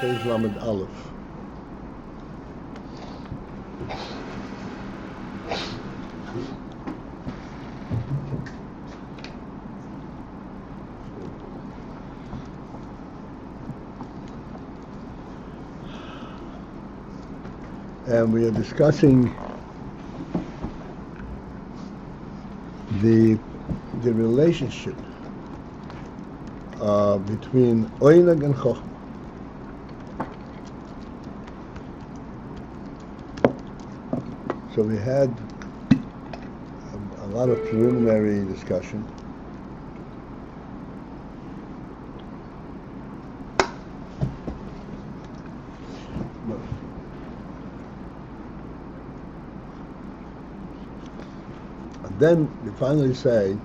Page Lamed Aleph. And we are discussing the relationship between Oyneg and Chochmah. So we had a lot of preliminary discussion. And then we finally say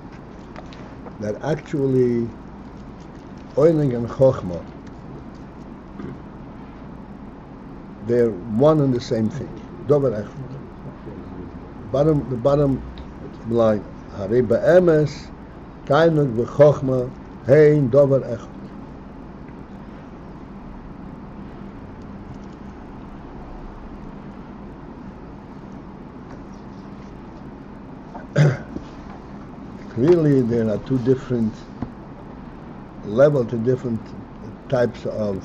that actually Oyneg and Chochmah, they're one and the same thing. Dover Echad. The bottom line. Harei ba'emes, Oyneg v'Chochmah, hein Dover Echad. Clearly, there are two different levels, two different types of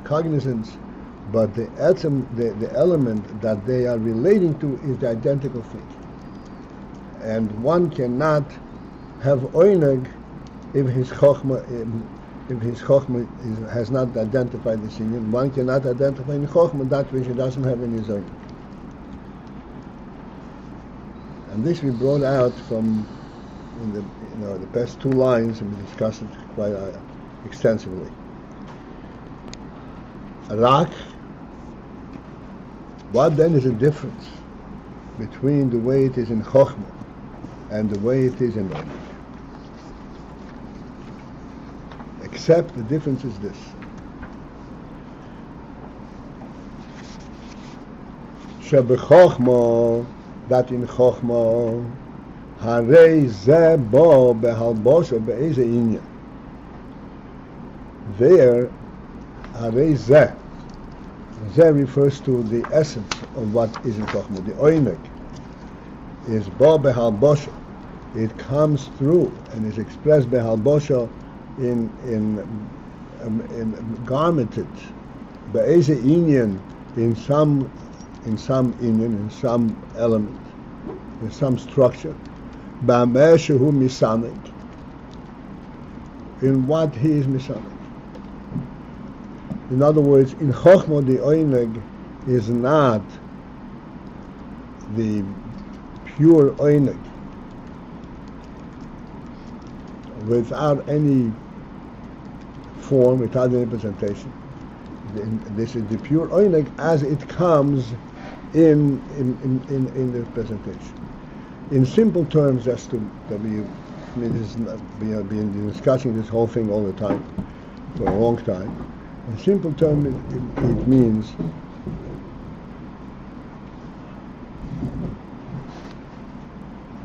cognizance, but the element that they are relating to is the identical thing. And one cannot have Oyneg if his Chochmah has not identified this union. One cannot identify in Chochmah that which he doesn't have in his Oyneg. And this we brought out from in the past two lines, and we discussed it quite extensively. Rak. What then is the difference between the way it is in Chochmah and the way it is in Oyneg? Except the difference is this. Shebechokmah, that in Chochmah, Harei ze bo behalbosha be'eze inyan. There, Harei ze. Ze refers to the essence of what is in Chochmah. The Oyneg is bo behalbosha. It comes through and is expressed behalbosha in garmented. Be'eze inyan, in some inyan, in some element, in some structure. Ba'ameh shehu misamek, in what he is misamek. In other words, in Chochmah the Oyneg is not the pure Oyneg without any form, without any presentation. This is the pure Oyneg as it comes in the presentation. In simple terms, we have been discussing this whole thing all the time, for a long time. In simple terms, it means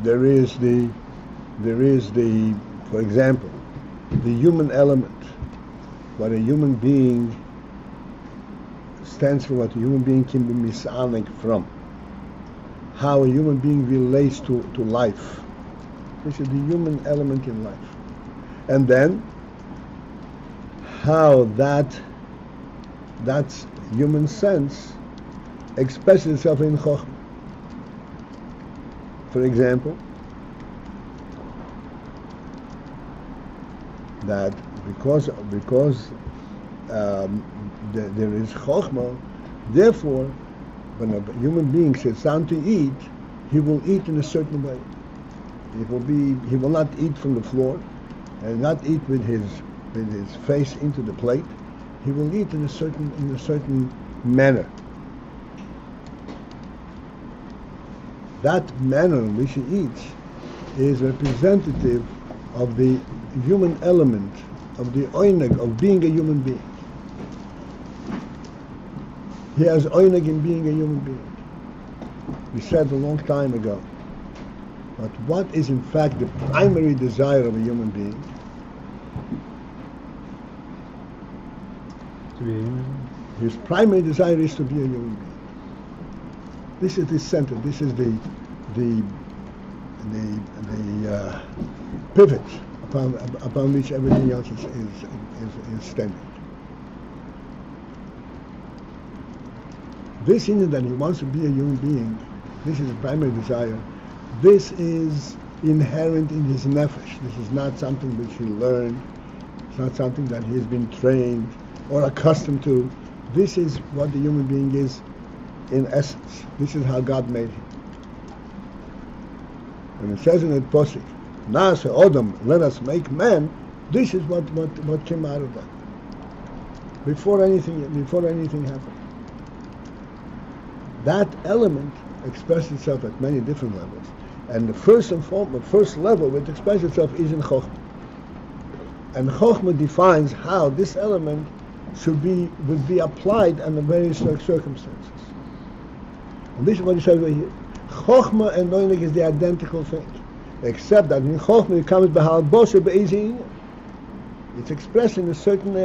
there is the, for example, the human element, what a human being stands for, what a human being can be misanek from. How a human being relates to life. This is the human element in life. And then, how that human sense expresses itself in Chochmah. For example, that because there is Chochmah, therefore, when a human being sits down to eat, he will eat in a certain way. He will not eat from the floor, and not eat with his face into the plate. He will eat in a certain manner. That manner in which he eats is representative of the human element, of the Oyneg, of being a human being. He has Oyneg in being a human being. We said a long time ago. But what is in fact the primary desire of a human being? To be a human. His primary desire is to be a human being. This is the center. This is the pivot upon which everything else is standing. This inner that he wants to be a human being, this is his primary desire. This is inherent in his nefesh. This is not something which he learned. It's not something that he has been trained or accustomed to. This is what the human being is in essence. This is how God made him. When it says in the Pasuk, Na'aseh Odom, let us make man, this is what came out of that. Before anything happened. That element expresses itself at many different levels. And the first level it expresses itself is in Chokhmah. And Chokhmah defines how this element would be applied under various circumstances. And this is what he says right here. Chokhmah and Oinig is the identical thing, except that in Chokhmah it comes Behal Boshe Be'ezin. It's expressed in certain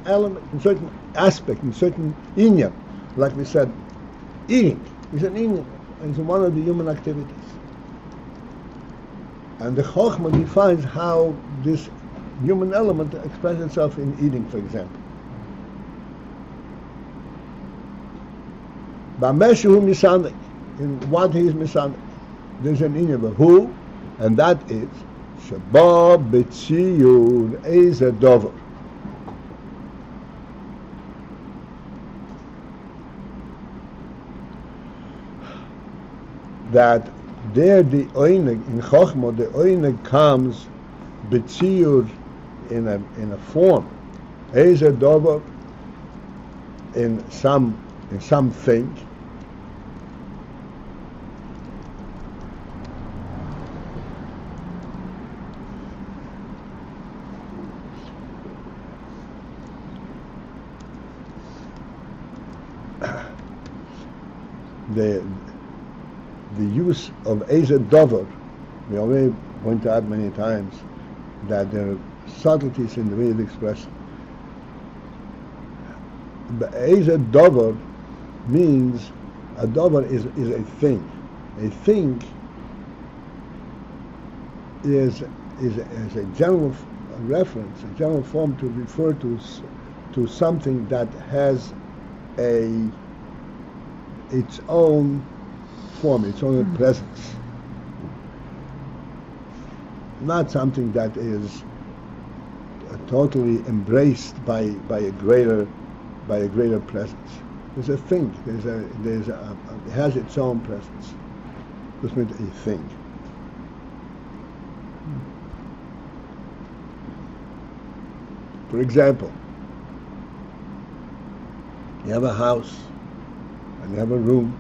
element, in certain aspect, in certain inyan. Like we said, eating is an inyan. It's one of the human activities. And the Chokhmah defines how this human element expresses itself in eating, for example. B'meshu misanik, in what he is misanik. There's an inyan of who, and that is Sheba b'tziyur eze dover. That there the oinig in Chokhmah, the oinig comes b'tziyur in a form, eze dover, in something. The use of Eze Dover, we already pointed out many times that there are subtleties in the way of expression. But Eze Dover means a Dover is a thing. A thing is a general reference, a general form to refer to something that has its own form, its own presence. Not something that is totally embraced by a greater presence. There's a thing. It has its own presence. This means a thing. For example, you have a house and you have a room,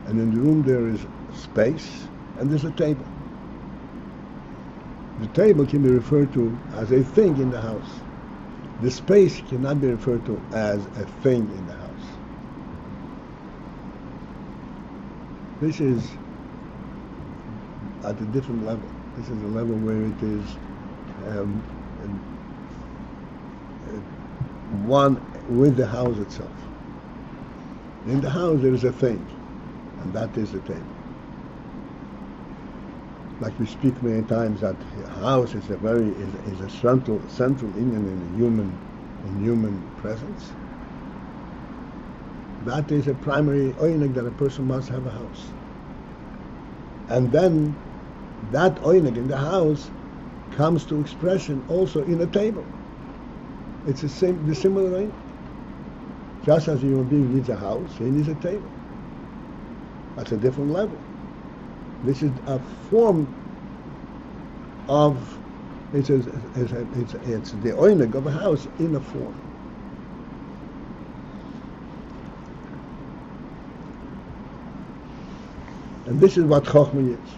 and in the room there is space and there's a table. The table can be referred to as a thing in the house. The space cannot be referred to as a thing in the house. This is at a different level. This is a level where it is one with the house itself. In the house there is a thing, and that is the table. Like we speak many times, that a house is a central union in human presence. That is a primary oinig that a person must have a house. And then that oinig in the house comes to expression also in a table. It's the similar oinig. Just as a human being needs a house, he needs a table. That's a different level. This is a form of, it's the oinig of a house in a form. And this is what Chokhmah is.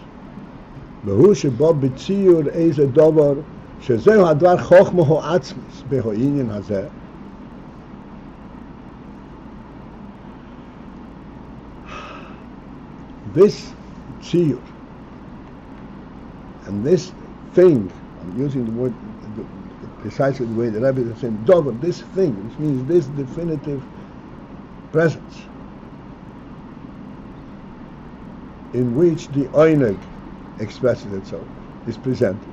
Behu shebo b'tziyur eze dover, shezehu hadvar Chokhmah ho atzmis, beho inyan hazeh. This tziyur and this thing, I'm using the precisely the way the Rebbe is saying, Dover, this thing, which means this definitive presence, in which the Oineg expresses itself, is presented.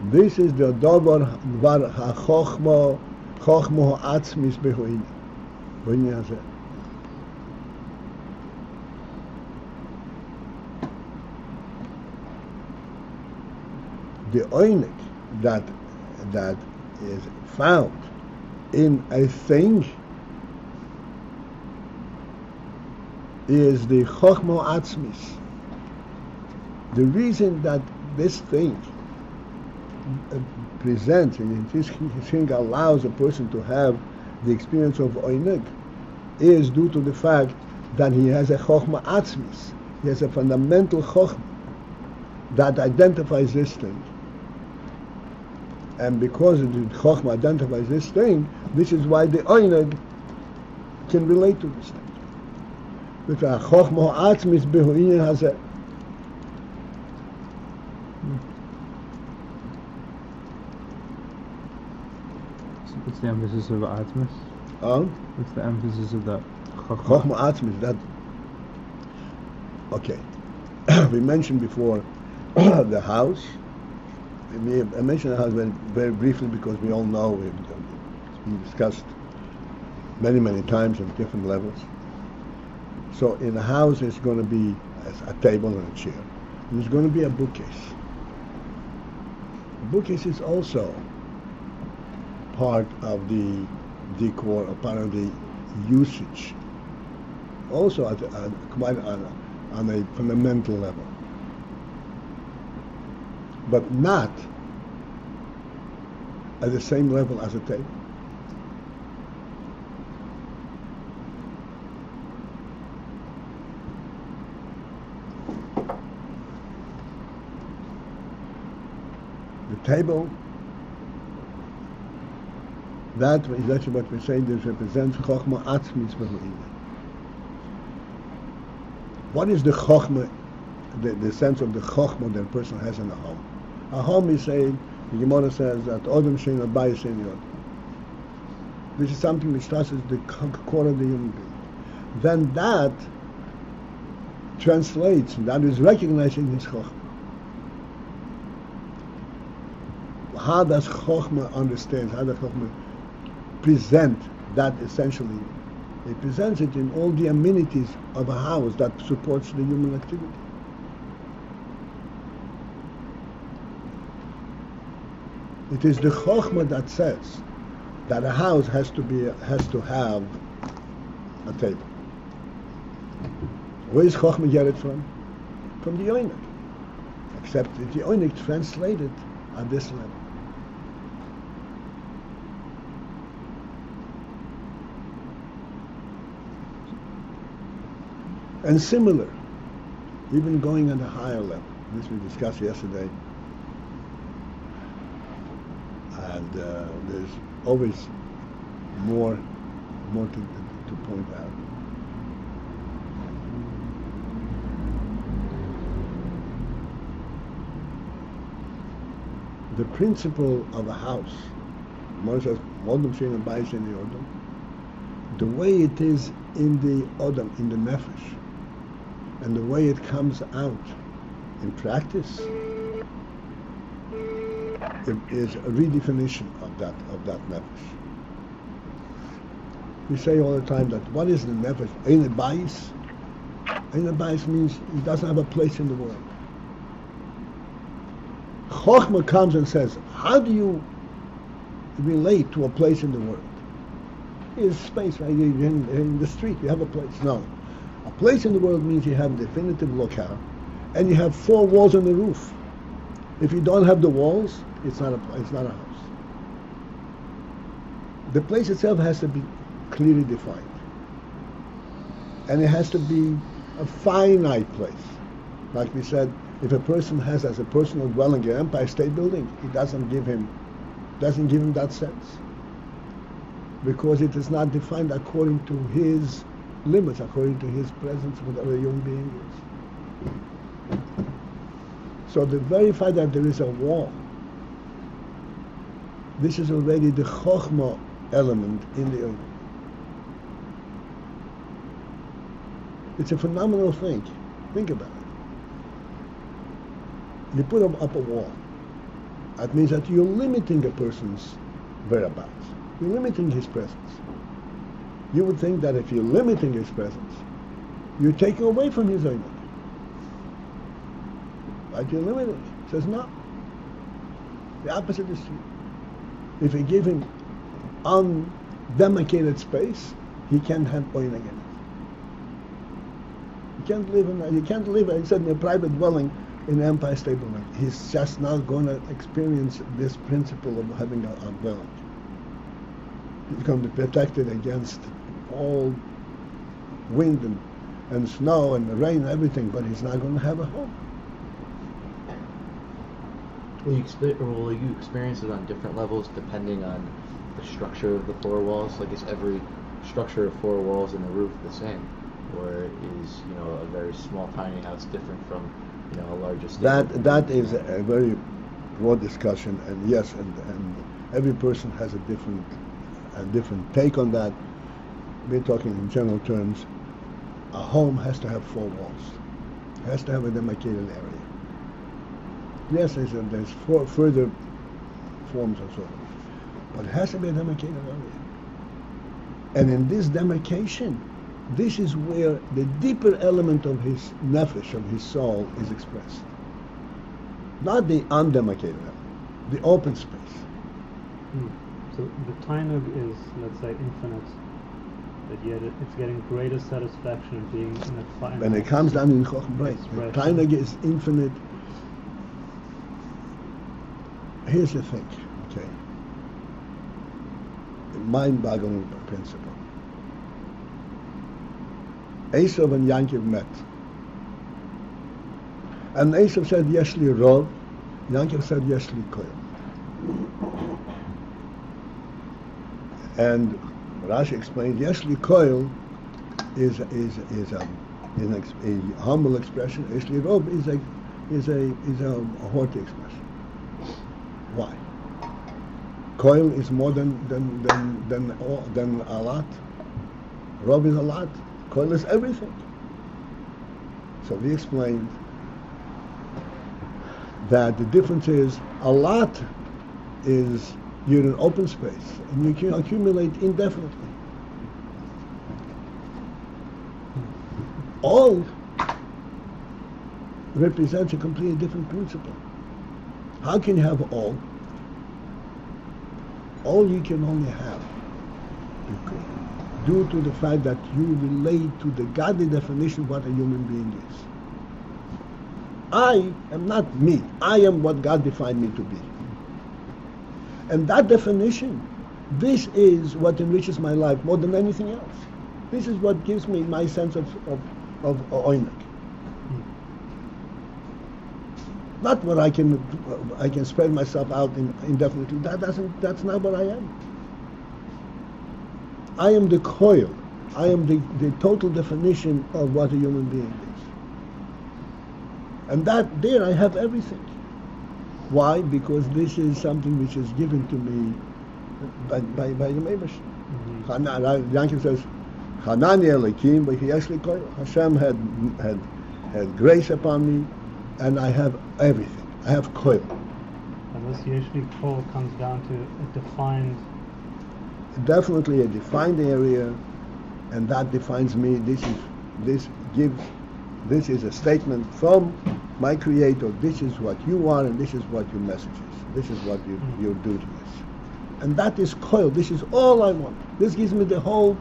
This is the Dover Var HaChochma Ha'atzmis Behoine. Behoine Hazeh. The Oineg that is found in a thing is the Chochma Atzmis. The reason that this thing presents, and this thing allows a person to have the experience of Oineg, is due to the fact that he has a Chochma Atzmis. He has a fundamental Chochma that identifies this thing. And because the Chochma identifies this thing, this is why the Oineg can relate to this thing. With a Chochma Atzmis Behoine Hazeh. What's the emphasis of Atzmis? What's the emphasis of that? Chochma Atzmis, that... Okay. We mentioned before the house. I mentioned the house very, very briefly because we all know it's been discussed many times on different levels. So in a house there's going to be a table and a chair. And there's going to be a bookcase. The bookcase is also part of the decor, or part of the usage. Also quite on a fundamental level. But not at the same level as a table. The table, that's what we're saying, this represents Chochma Atzmis Behoine. What is the Chochma, the sense of the Chochma that a person has in a home? A home is saying, the Gemara says that Odom Shein Beis Shein Yodom. This is something which touches the core of the human being. Then that translates, that is recognized in his Chochma. How does Chochma understand, how does Chochma present that essentially? It presents it in all the amenities of a house that supports the human activity. It is the Chochma that says that a house has to have a table. Where is Chochma get it from? From the Oineg. Except that the Oineg translated at this level. And similar, even going at a higher level. This we discussed yesterday. And there's always more to point out. The principle of a house, Moshe says, Odom Shein Beis Shein Yodom, the way it is in the Odom, in the Nefesh, and the way it comes out in practice, it is a redefinition of that nefesh. We say all the time that what is the nefesh? AyinBase. AyinBase means it doesn't have a place in the world. Chochma comes and says, how do you relate to a place in the world? It's space, right? In the street, you have a place. No. A place in the world means you have a definitive locale, and you have 4 walls on the roof. If you don't have the walls, it's not a house. The place itself has to be clearly defined. And it has to be a finite place. Like we said, if a person has as a personal dwelling an Empire State Building, it doesn't give him that sense. Because it is not defined according to his limits, according to his presence, whatever a human being is. So the very fact that there is a wall This is already the Chochmah element in the Ayin. It's a phenomenal thing. Think about it. You put up a wall. That means that you're limiting a person's whereabouts. You're limiting his presence. You would think that if you're limiting his presence, you're taking away from his Ayin. But you're limiting it. He says no. The opposite is true. If you give him undemarcated space, he can't have Ayin again. You can't live, I said, in a private dwelling in the Empire State Building. He's just not going to experience this principle of having a dwelling. He's going to be protected against all wind and snow and rain and everything, but he's not going to have a home. Will you experience it on different levels depending on the structure of the four walls? Like, is every structure of four walls and the roof the same? Or is, a very small tiny house different from, a larger stable? That is a very broad discussion, and yes, and every person has a different take on that. We're talking in general terms. A home has to have four walls. It has to have a demarcated area. Yes, there's further forms and so on, but it has to be a demarcated area. And in this demarcation, this is where the deeper element of his nefesh, of his soul, is expressed. Not the undemarcated element, the open space. So the Tainug is, let's say, infinite, but yet it's getting greater satisfaction in being in a final. When it comes down in Chochmah, right, the Tainug is infinite. Here's the thing, okay? A mind-boggling principle. Esav and Yankov met. And Esav said, Yesh li rov. Yankov said, Yesh li koil. And Rashi explained, Yesh li koil is a humble expression. Yesh li rov is a haughty expression. Why? Koil is more than a lot. Rov is a lot. Koil is everything. So we explained that the difference is a lot is you're in open space and you can accumulate indefinitely. All represents a completely different principle. How can you have all? All you can only have due to the fact that you relate to the godly definition of what a human being is. I am not me. I am what God defined me to be. And that definition, this is what enriches my life more than anything else. This is what gives me my sense of oinek. Not what I can spread myself out indefinitely. That's not what I am. I am the koil. I am the total definition of what a human being is. And that there I have everything. Why? Because this is something which is given to me by the Meibash. Yankov says, Hanani Elikim, but he actually koil. Hashem had grace upon me, and I have everything. I have koil. And this usually koil comes down to a defined. Definitely a defined area, and that defines me. This is a statement from my Creator. This is what you are, and this is what your message is. This is what your duty is, and that is koil. This is all I want. This gives me the whole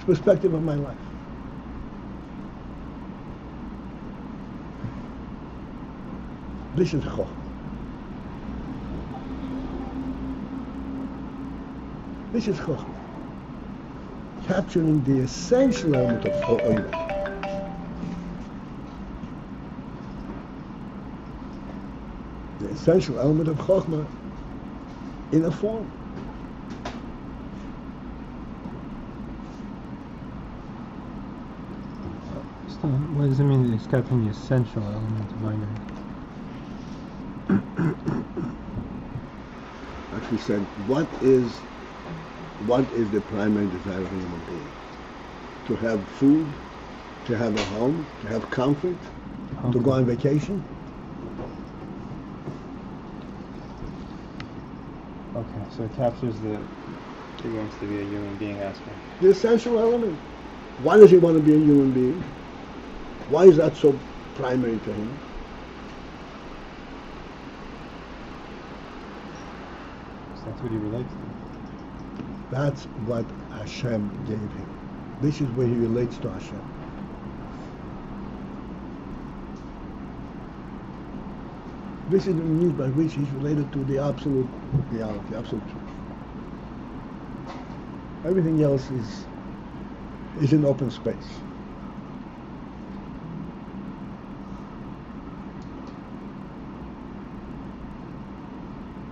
perspective of my life. This is chokhmah. This is chokhmah. Capturing the essential element of oinek. The essential element of chokhmah in a form. So what does it mean that it's capturing the essential element of oinek? actually said, what is the primary desire of a human being? To have food, to have a home, to have comfort, to go on vacation? Okay, so it captures the he wants to be a human being aspect. The essential element. Why does he want to be a human being? Why is that so primary to him? So that's what he relates to. That's what Hashem gave him. This is where he relates to Hashem. This is the means by which he's related to the absolute reality, absolute truth. Everything else is in open space.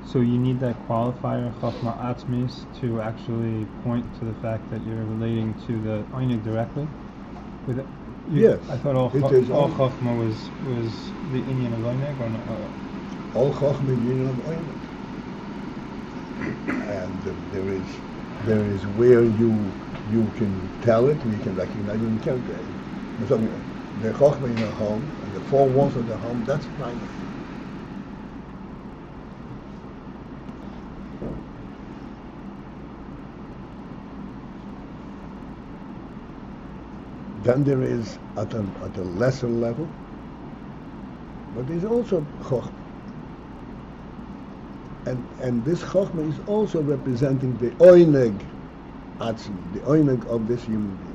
So you need that qualifier, Chochma Atzmis, to actually point to the fact that you're relating to the Ayin directly? Yes. I thought all Chochma was the Inyan of Ayin, or not? All Chochma is Inyan of Ayin. And there is where you can tell it, and you can recognize it, and you can't. The Chochma in a home, and the four walls of the home, that's primary. Then there is at a lesser level, but there's also Chochma. And this Chochma is also representing the Oineg Atzmi, the Oineg of this human being.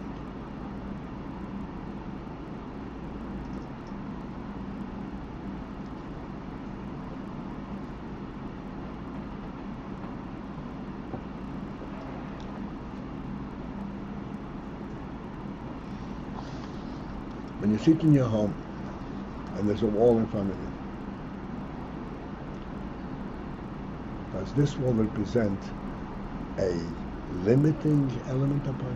When you sit in your home and there's a wall in front of you, does this wall represent a limiting element upon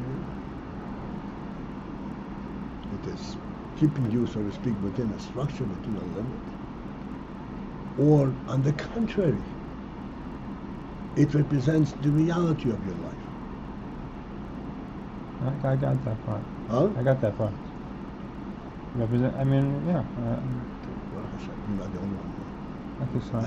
you? It is keeping you, so to speak, within a structure, within a limit. Or, on the contrary, it represents the reality of your life. I got that part. Huh? I got that part. Represent. I mean, yeah. Well, I'm not the only one. I think so.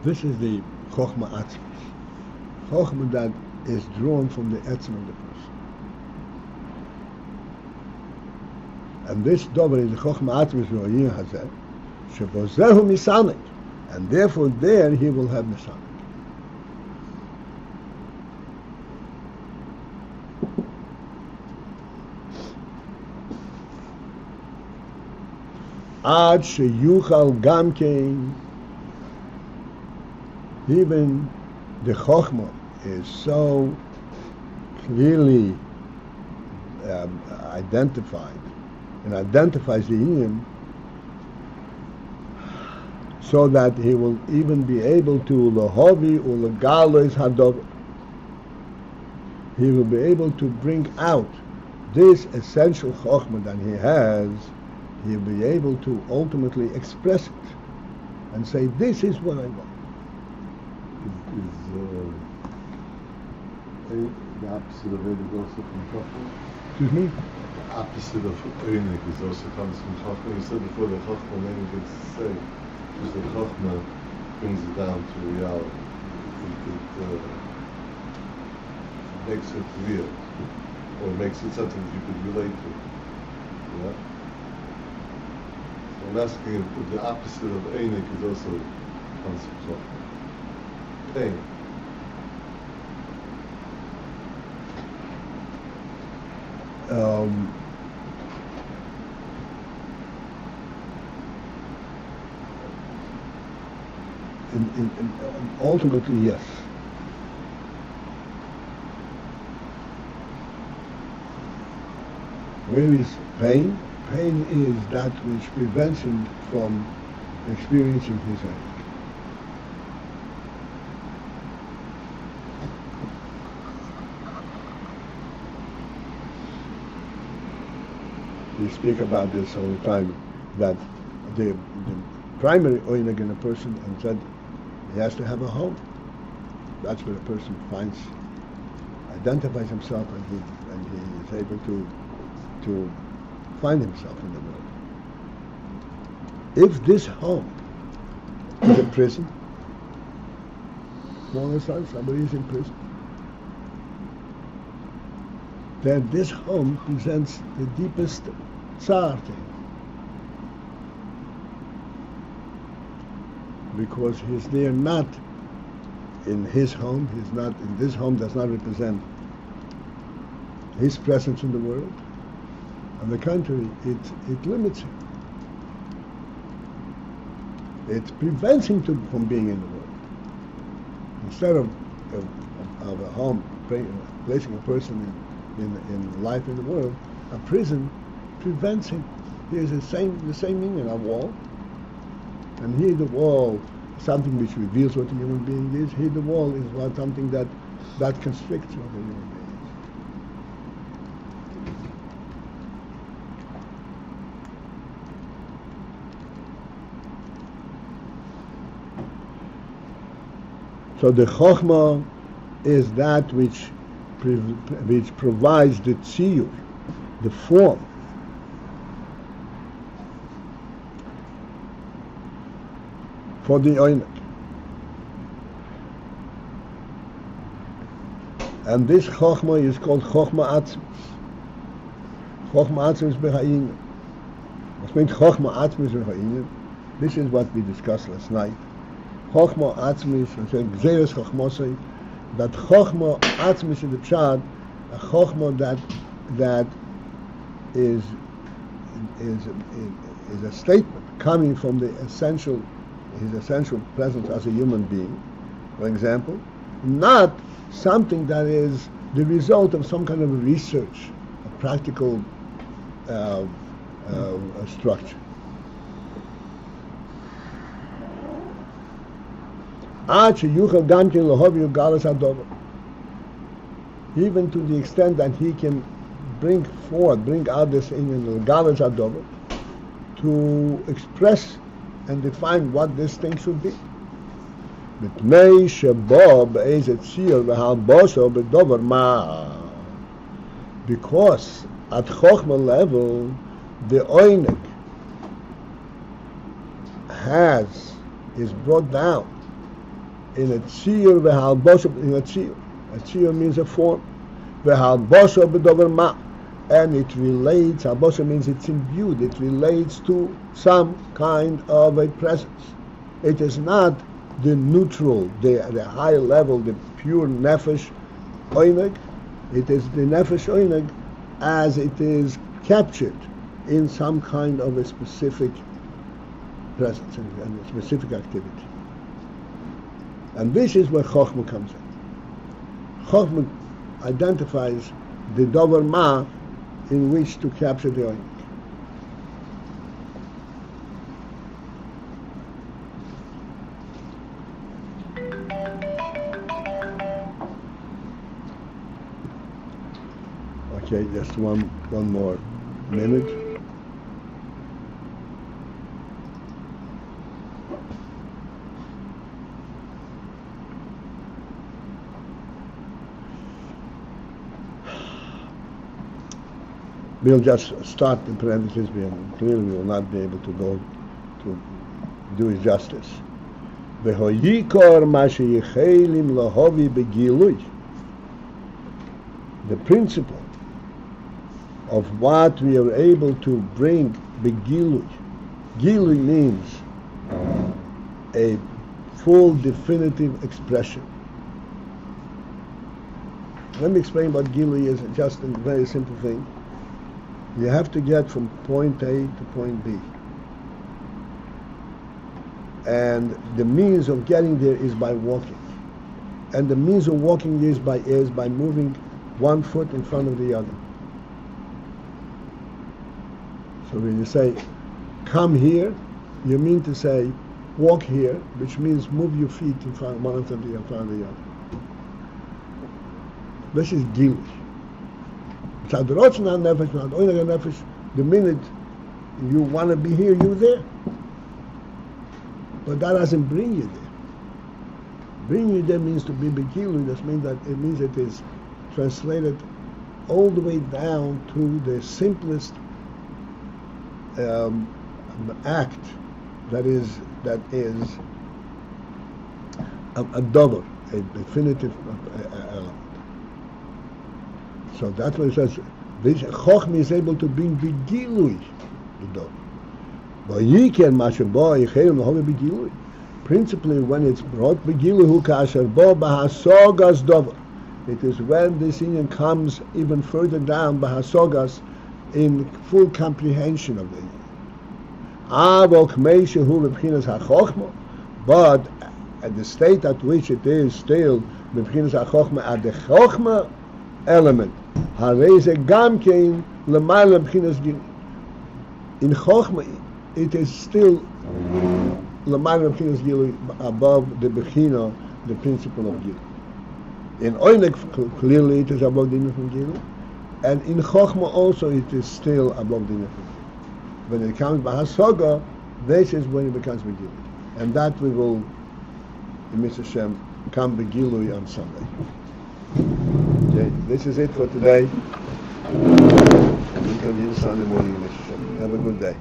This is the Chochma Atzmis. Chochma that is drawn from the Etzem of the person. And this Dover is the Chochma Atzmis Ro'yih Hazeh, Shebozehu Misamek. And therefore there he will have Misamek. Ad sheyuchal gamkein. Even the Chochma is so clearly identified and identifies the Inyan, so that he will even be able to lahovi or legalois hadover. He will be able to bring out this essential chokhmah that he has. He will be able to ultimately express it and say, "This is what I want." Is the opposite of Einig also from chokhmah? Excuse me? The opposite of Einig is also comes from chokhmah. You said before the chokhmah many things to say. Because the Chochmah brings it down to reality. It makes it real, or makes it something that you could relate to. Yeah? So I'm asking if the opposite of Einik is also comes from Chochmah. Pain. Ultimately, yes. Where is pain? Pain is that which prevents him from experiencing his aim. we speak about this all the time, that the primary oineg in a person, and said he has to have a home. That's where a person identifies himself, and he is able to find himself in the world. If this home is a prison, somebody is in prison, then this home presents the deepest tsar to him. Because he's there not in his home, he's not in this home, does not represent his presence in the world. On the contrary, it limits him. It prevents him from being in the world. Instead of a home, placing a person in life in the world, a prison prevents him. Here's the same meaning, a wall. And here the wall, something which reveals what a human being is. Here the wall is something that constricts what a human being is. So the chokhmah is that which provides the tziyur, the form. For the oineg. And this chokhmah is called chokhmah atzmis. Chokhmah atzmis b'ha'inyan. What means chokhmah atzmis b'ha'inyan? This is what we discussed last night. Chokhmah atzmis, gzeres chokhmosai, that chokhmah atzmis in the pshat, a chokhmah that is a statement coming from the his essential presence as a human being, for example, not something that is the result of some kind of research, a practical structure. Even to the extent that he can bring out this in the galas adover, to express and define what this thing should be. Because at chokhmah level, the oineg is brought down in a tziyur v'halbosha, in a tziyur. A tziyur means a form. V'halbosha b'dover ma. And it relates, halbosha means it's imbued, it relates to some kind of a presence. It is not the neutral, the high level, the pure nefesh oineg. It is the nefesh oineg as it is captured in some kind of a specific presence and a specific activity. And this is where chokhmah comes in. Chokhmah identifies the dover ma in which to capture the oineg. Okay, just one more minute. We'll just start the parentheses, clearly we will not be able to go to do it justice. The principle of what we are able to bring begilui. Gilui means a full definitive expression. Let me explain what gilui is, just a very simple thing. You have to get from point A to point B. And the means of getting there is by walking. And the means of walking is by moving one foot in front of the other. So when you say, come here, you mean to say, walk here, which means move your feet in front, one of the other. This is gilui. the minute you want to be here, you're there. But that doesn't bring you there. Bring you there means to be begilu. That means that it means it is translated all the way down to the simplest act that is a double, a definitive element. So that's what it says. This Chochma is able to bring begilui, the double. But ye can mashaboy chayim lahove begilui. Principally, when it's brought begilui hu kasher bo bahasogas dover. It is when this union comes even further down bahasogas in full comprehension of the union. But at the state at which it is still at the chokhmah element, in chokhmah it is still above the bechina, the principle of gil. In oinek clearly it is above the union gil, and in chokhmah also it is still above the union. When it comes Bahasoga, this is when it becomes Begilui. And that we will, in Mr. Shem, come Begilui on Sunday. Okay, this is it for today. We continue Sunday morning, Mr. Shem. Have a good day.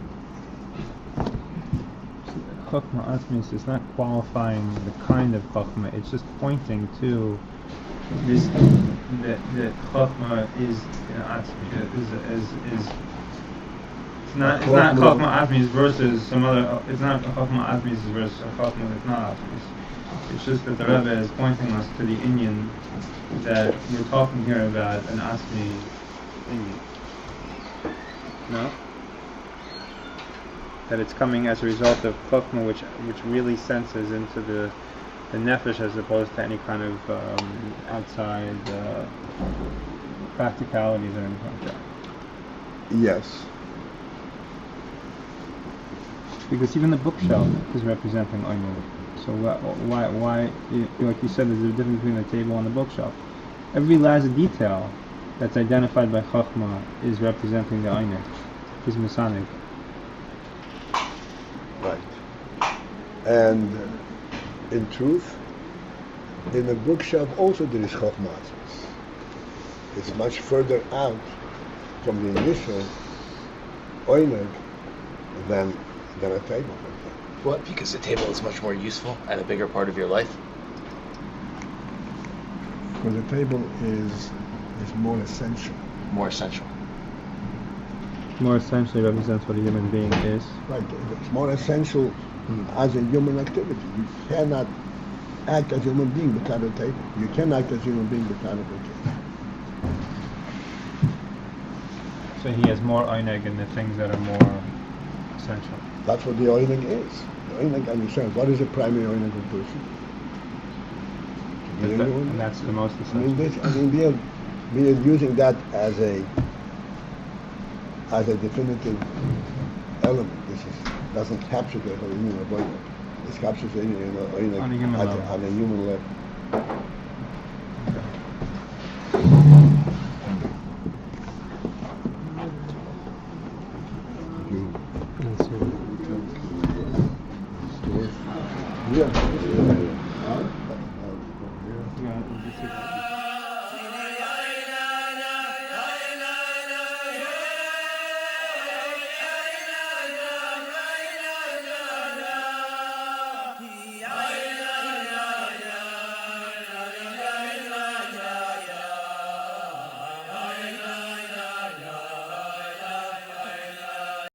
Chokhmah Atmis is not qualifying the kind of Chokhmah, it's just pointing to this, that Chokhmah is, it's not Chokhmah Atmis versus some other. It's not Chokhmah Atmis versus Chokhmah that's not Atmis. It's just that the Rebbe is pointing us to the Inyan that we're talking here about an Atmi Inyan. No? That it's coming as a result of Chokhmah, which really senses into the nefesh as opposed to any kind of outside practicalities or anything like that. Yes. Because even the bookshelf is representing Ayin. So why, like you said, there's a difference between the table and the bookshelf. Every last detail that's identified by Chokhmah is representing the Ayin, is Masonic. Right. And in truth, in the bookshelf also there is Chokhmah. It's much further out from the initial Ayin than a table. What? Because the table is much more useful and a bigger part of your life? Because the table is more essential. More essential. More essentially represents what a human being is. Right. It's more essential as a human activity. You cannot act as a human being without a table. You can act as a human being without a bookcase. So he has more Einig in the things that are more essential. That's what the Einig is. The Einig, understand, what is the primary Einig of a person? And that's the most essential. We are using that as a definitive element. This doesn't capture the whole human avoidance. This captures the Einig on a human level. On a human level. Yeah.